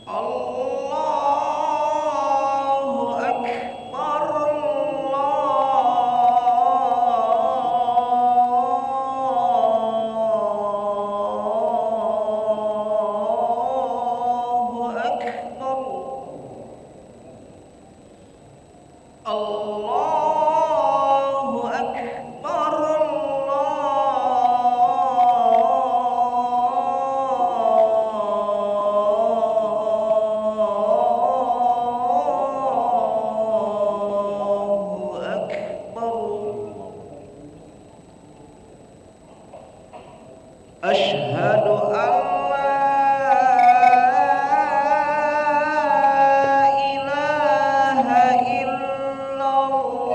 Allahu Akbar, Allahu Akbar, Allahu Akbar, Allahu Akbar. Asyhadu an la ilaha illallah.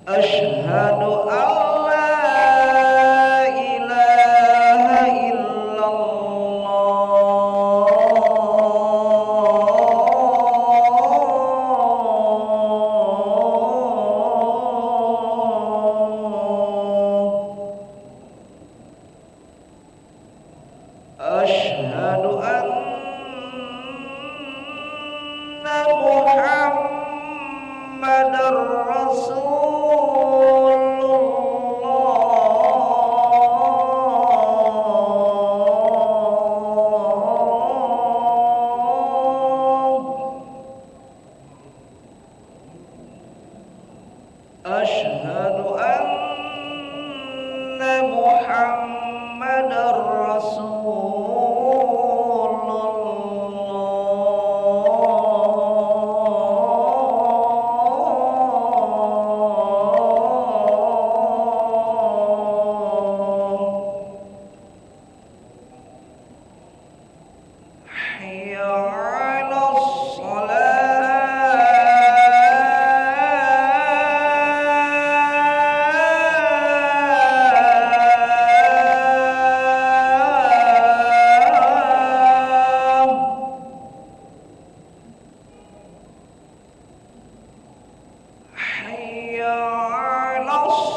Asyhadu an la ilaha illallah. Asyhadu anna Muhammadar Rasulullah. Asyhadu anna Muhammadar Rasulullah. Hayya 'alas salah. Hayya 'alas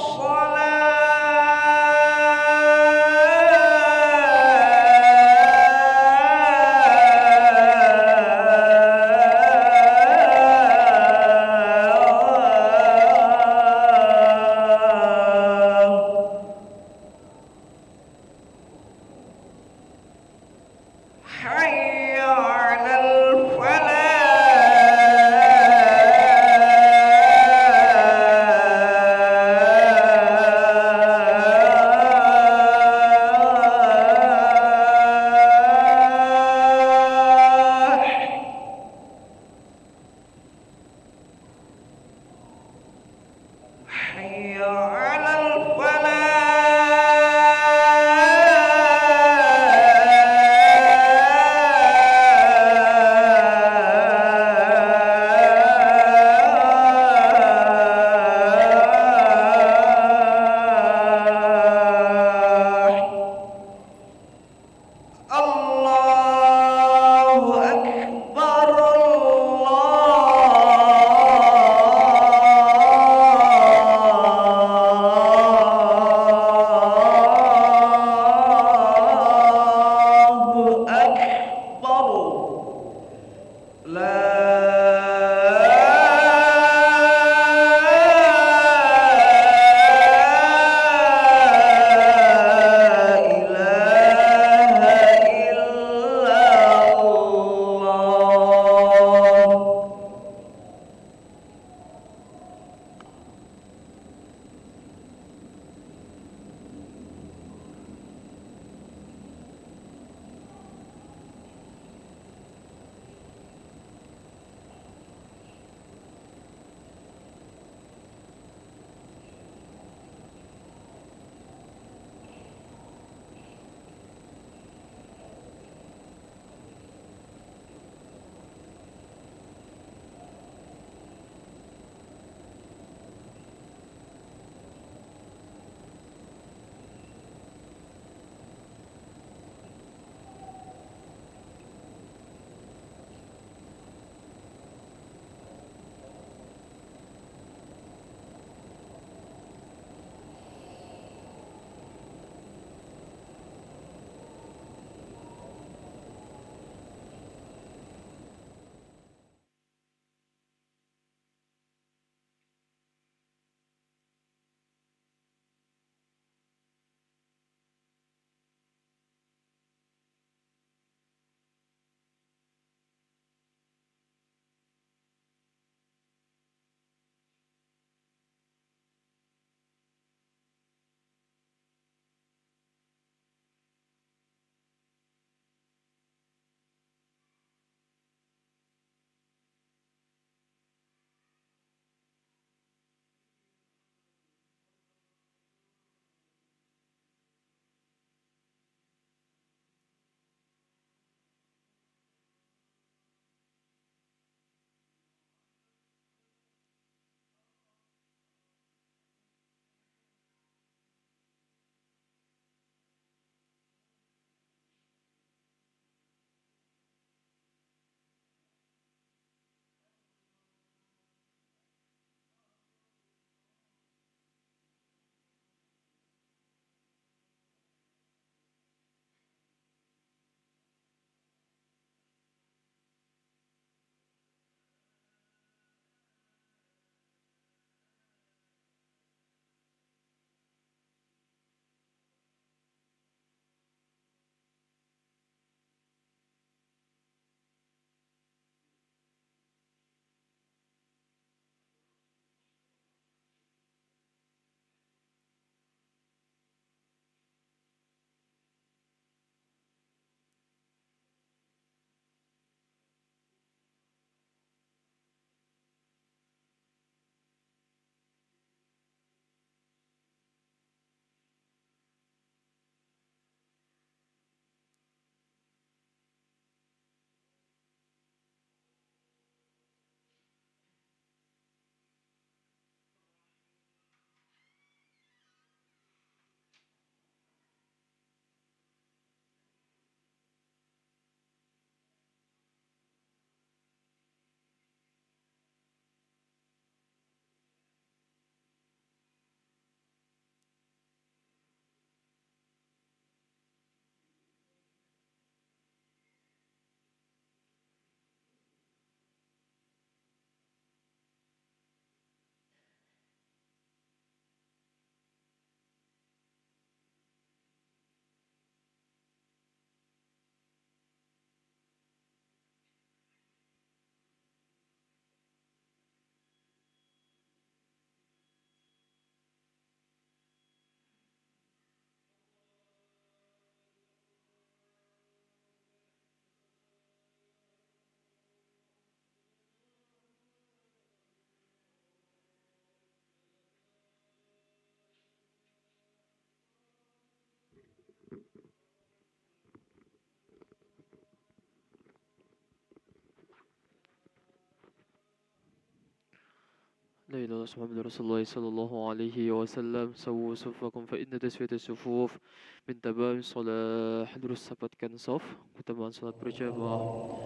لا إله إلا الله محمد رسول الله صلى الله عليه وسلم. Sawu sufakum fa inna tasfiyata sufuf min tamam salah. Terus dapatkan saf keutamaan salat berjamaah.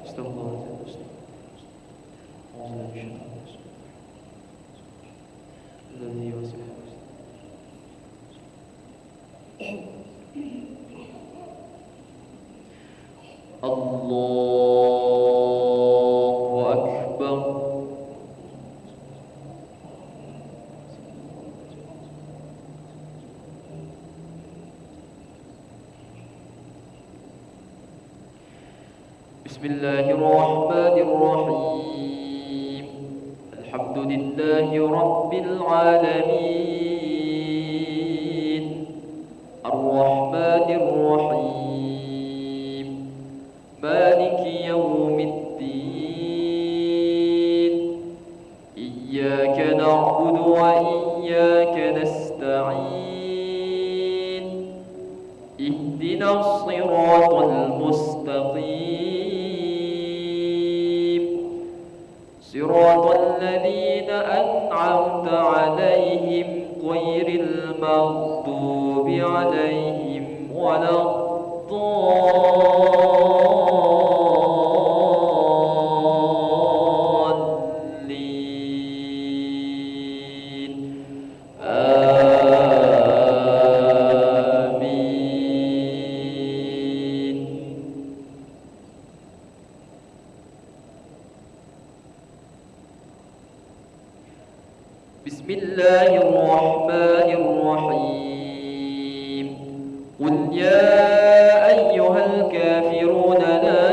Astagfirullahaladzim. Alladzi yasifu. Allahu Akbar. Bismillahirrahmanirrahim. Alhamdulillahi Rabbil alamin. Ar-Rahmanir-Rahim. Maliki yawmiddin. Iyyaka na'budu wa iyyaka nasta'in. Ihdinas siratal mustaqim. Siratal ladzina an'amta 'alaihim ghairil maghdubi 'alaihim waladdallin. Amin. Bismillahirrahmanirrahim. Qul ya ayyuhal kafirun la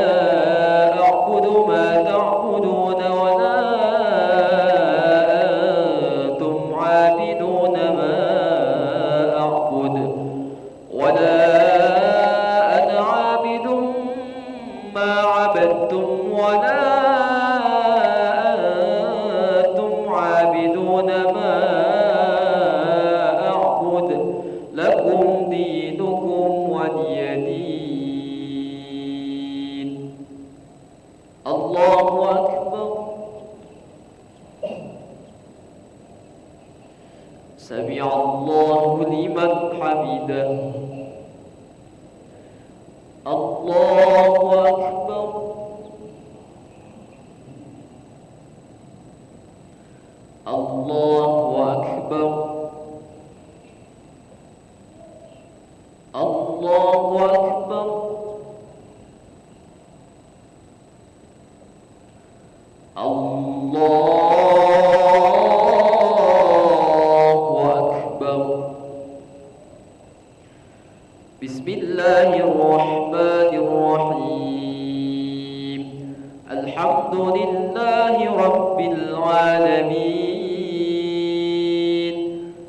a'budu ma ta'budun wa la antum 'abidun ma a'bud wa la ana 'abidun ma 'abadtum wa la antum 'abidun ma a'bud lakum dinukum waliyadin. Allahu Akbar. Sami'allahu liman hamidah. Allahu Akbar. Allahu Akbar. Allahu Akbar. Allahu Akbar. Bismillahirrahmanirrahim. Alhamdulillahi Rabbil alamin.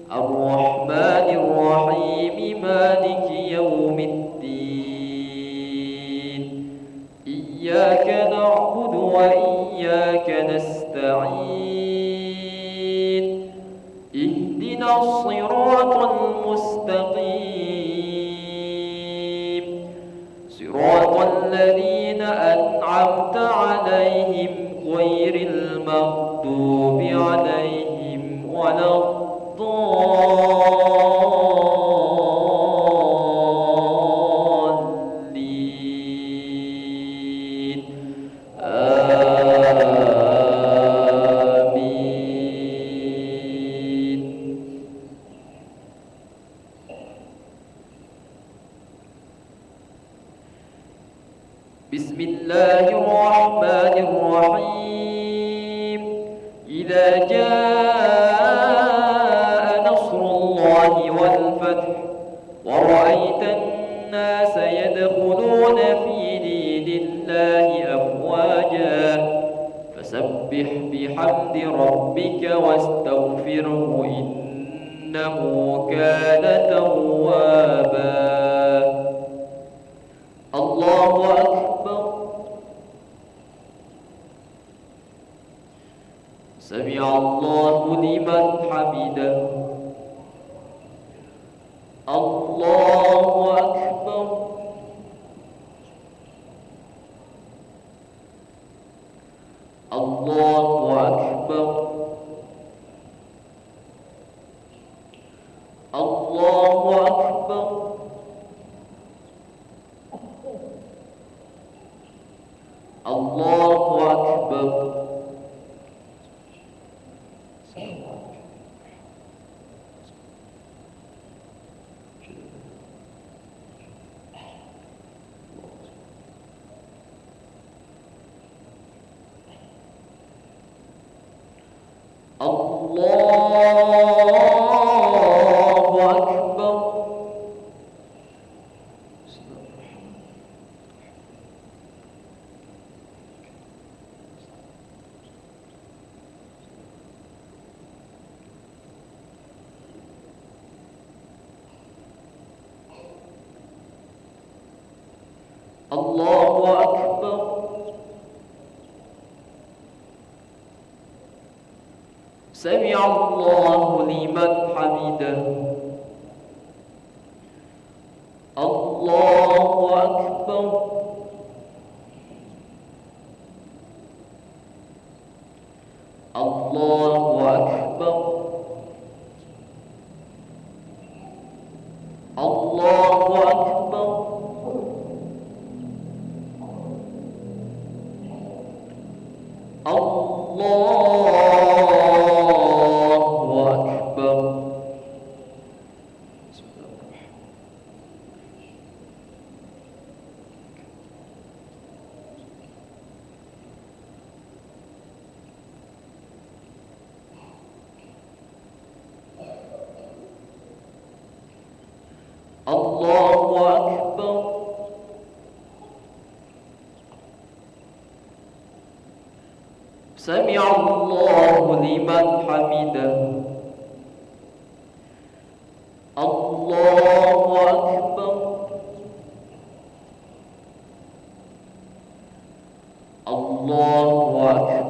Ar-Rahmanir-Rahim. Maliki yawmiddin. Iyyaka na'budu wa iyyaka nasta'in. Ihdinas siratal mustaqim. Siratal ladzina an'amta 'alaihim ghairil maghdubi 'alaihim waladdallin. Amin. Bismillahirrahmanirrahim. Idza jaa nasrullahi wal fath wa ra'aitan nasa yadkhuluna fi dinillahi afwaja fasabbih bihamdi rabbika wastaghfirhu innahu kana tawwaba. Allahu Akbar. Sami'allahu liman hamidah. Allahu Akbar. Allahu Akbar. الله أكبر. الله أكبر. سمع الله لمن حمده. الله أكبر. الله أكبر. الله أكبر. الله أكبر. سمع الله لمن حمده. الله أكبر. الله أكبر.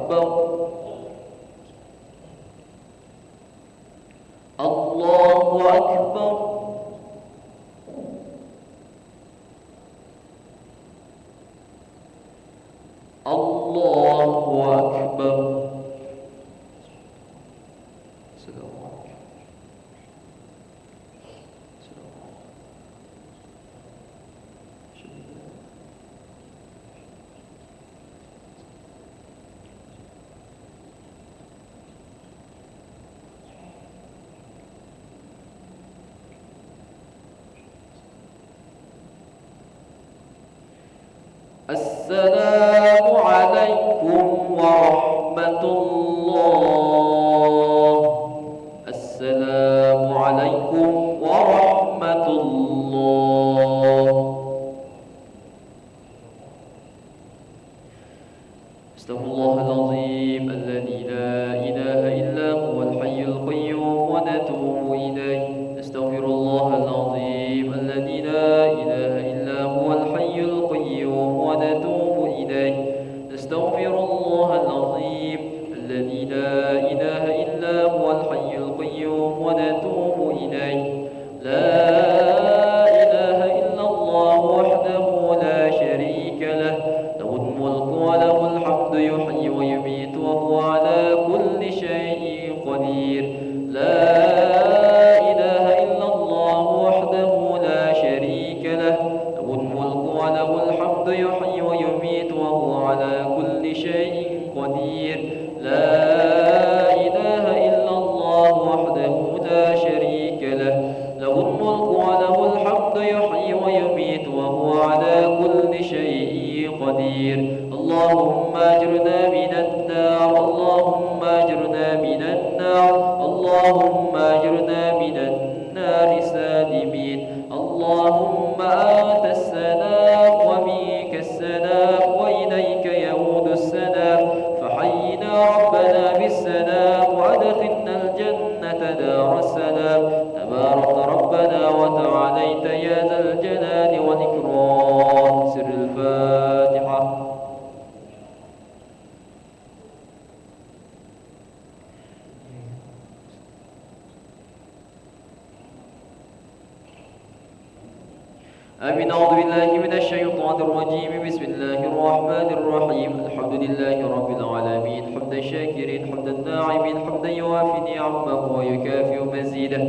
الله أكبر. الله أكبر. السلام عليكم ورحمة الله. السلام عليكم ورحمة الله. استغفر الله العظيم الذي لا إله إلا هو الحي القيوم ونتوب إليه. استغفر الله العظيم الذي لا إله إلا هو الحي القيوم ونتوب إليه. استغفر الله العظيم الذي لا إله إلا هو الحي القيوم ونتوب إليه. لا إله إلا الله وحده لا شريك له، له الملك وله الحمد يحيي ويميت وهو على كل شيء قدير. لا إله إلا الله وحده لا شريك له، له الملك وله الحمد يحيي ويميت وهو على كل شيء قدير. لا إله إلا الله وحده لا شريك له، له الملك وله الحمد يحيي ويميت وهو على كل شيء قدير. اللهم أجرنا من النار. اللهم أجرنا من النار. اللهم أجرنا من النار سالمين. اللهم أنت السلام ومنك السلام وإليك يعود السلام. فحينا ربنا بالسلام وأدخلنا الجنة دار السلام. تبارك ربنا وتعاليت يا ذا الجلال والإكرام. سر الفاتحة. آمين. أعوذ بالله من الشيطان الرجيم. بسم الله الرحمن الرحيم. الحمد لله رب العالمين حمدا شاكرين حمدا ناعمين حمدا يوافي نعمه ويكافئ مزيده.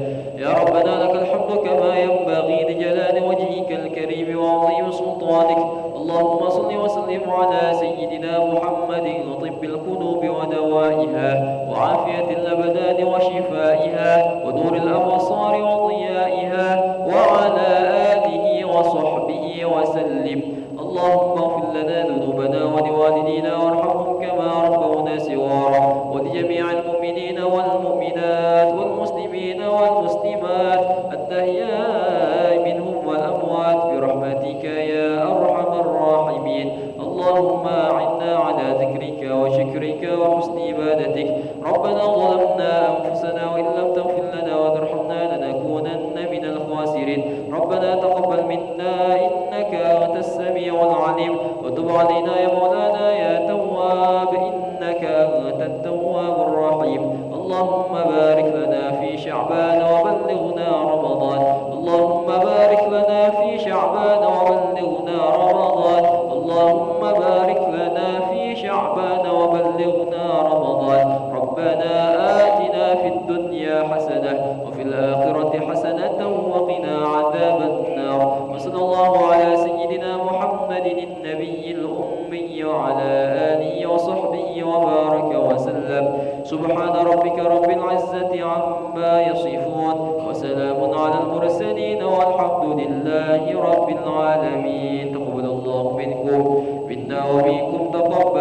يا ربنا لك الحمد كما ينبغي لجلال وجهك الكريم وعظيم سلطانك. اللهم صل وسلم على سيدنا محمد طب القلوب ودوائها وعافية الأبدان وشفائها ونور الأبصار وضيائها وعلى آله وصحبه وسلم. اللهم اغفر لنا ذنوبنا ولوالدينا وارحمهم كما ربونا صغارا ولجميع المؤمنين والمؤمنات والمسلمين والمسلمات الأحياء منهم والأموات برحمتك يا أرحم الراحمين. اللهم أعنا على ذكرك وشكرك وحسن عبادتك. ربنا ظلمنا أنفسنا وإن لم تغفر لنا وترحمنا لنكونن من الخاسرين. ربنا تقبل منا إنك أنت السميع العليم وتب علينا يا مولانا يا تواب إنك أنت التواب الرحيم. اللهم بارك لنا في شعبان وبلغنا رمضان. اللهم بارك لنا في شعبان وبلغنا رمضان. اللهم بارك لنا في شعبان وبلغنا رمضان. ربنا آتنا في الدنيا حسنة وفي الآخرة حسنة وقنا عذاب النار. وصلى الله على سيدنا محمد النبي الأمي وعلى آله وصحبه وبارك وسلم. سبحان ربك رب العزة عما يصفون وسلام على المرسلين والحمد لله رب العالمين. تقبل الله منكم منا ومنكم تقبل